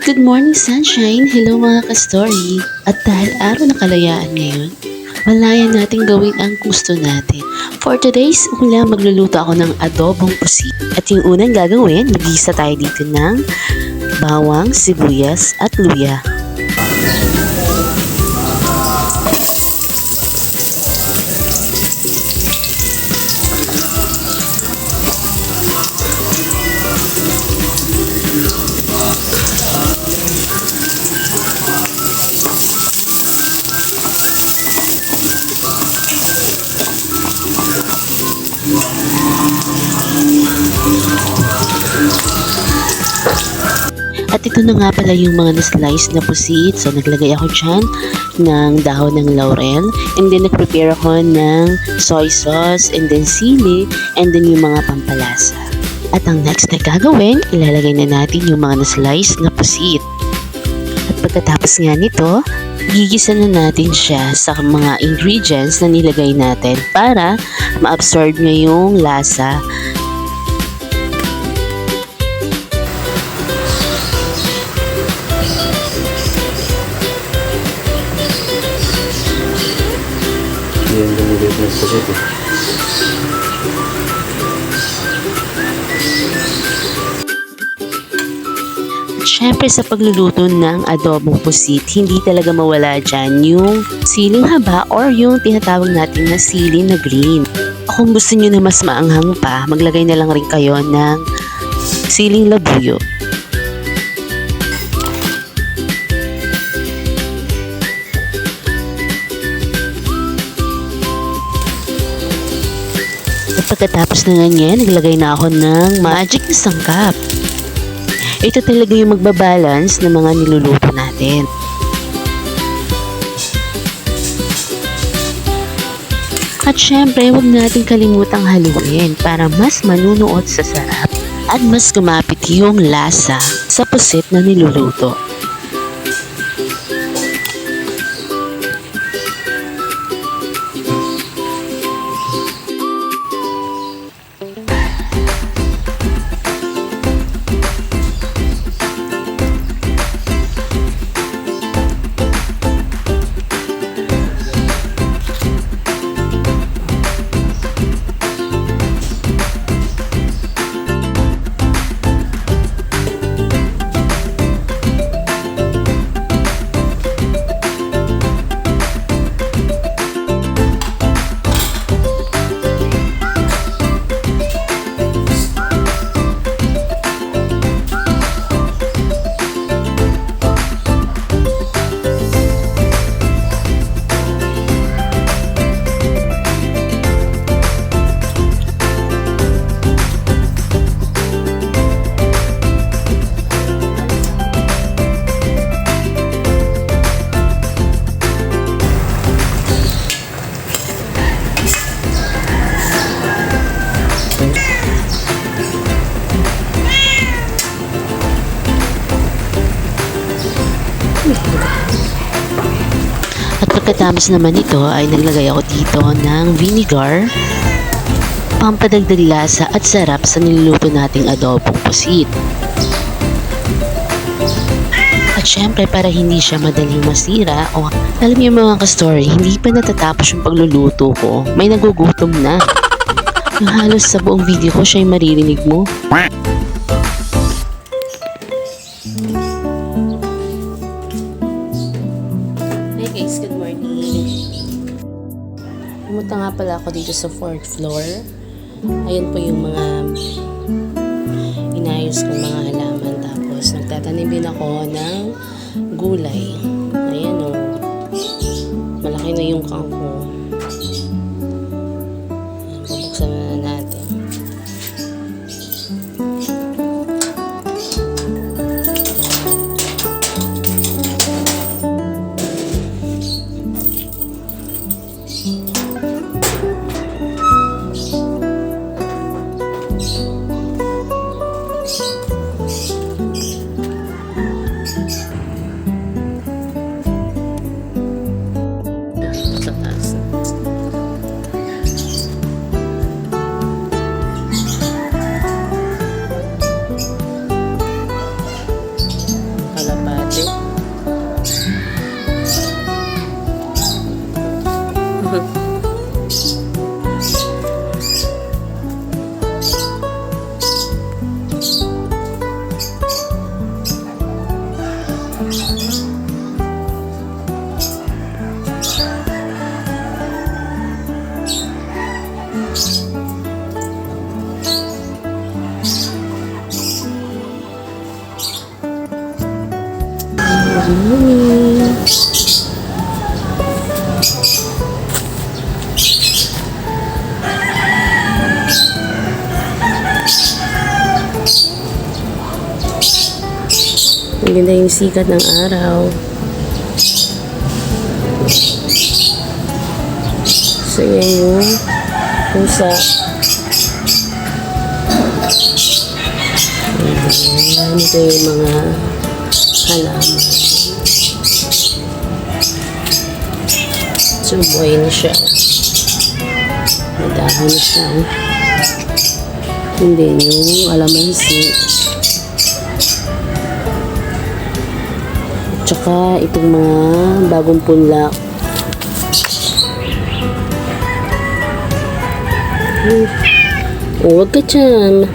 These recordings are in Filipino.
Good morning, sunshine! Hello mga ka-story! At dahil araw ng kalayaan ngayon, malaya natin gawin ang gusto natin. For today's ulam, magluluto ako ng adobong pusit. At yung unang gagawin, mag-isa tayo dito ng bawang, sibuyas at luya. At ito na nga pala yung mga na-slice na pusit. So, naglagay ako dyan ng dahon ng laurel. And then, nag-prepare ako ng soy sauce, and then sili, and then yung mga pampalasa. At ang next na gagawin, ilalagay na natin yung mga na-slice na pusit. At pagkatapos nga nito, gigisa na natin siya sa mga ingredients na nilagay natin para ma-absorb niya yung lasa. Yan lumigay ng spaghetti. Siyempre sa pagluluto ng adobong pusit, hindi talaga mawala dyan yung siling haba or yung tinatawag natin na sili na green. Kung gusto nyo na mas maanghang pa, maglagay na lang rin kayo ng siling labuyo. At pagkatapos na ganyan, naglagay na ako ng magic na sangkap. Ito talaga yung magbabalance ng mga niluluto natin. At syempre, huwag natin kalimutang haluin para mas manunuot sa sarap at mas kumapit yung lasa sa pusit na niluluto. At pagkatapos naman ito ay naglagay ako dito ng vinegar, pampadagdag lasa at sarap sa niluluto nating adobong pusit. At syempre para hindi siya madaling masira o alam niyo mga ka-story, hindi pa natatapos yung pagluluto ko, may nagugutom na. Yung halos sa buong video ko siya yung maririnig mo. Hey guys, good morning. Pumunta nga pala ako dito sa 4th floor. Ayan po yung mga inayos kong mga halaman. Tapos nagtatanim din ako ng gulay. Ayan o. Malaki na yung kangkong. Bubuksan na natin. Sa taas. Good morning. Ang ganda yung sikat ng araw. So, yan yung pusa. Ayan. Ito yung mga halaman. So, buhay na siya. May dahon na siya. Hindi yung alamansi. Tsaka itong mga bagong punla. Huwag ka dyan.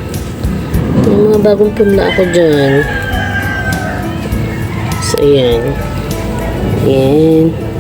May mga bagong punla ako dyan. So, ayan. Ayan.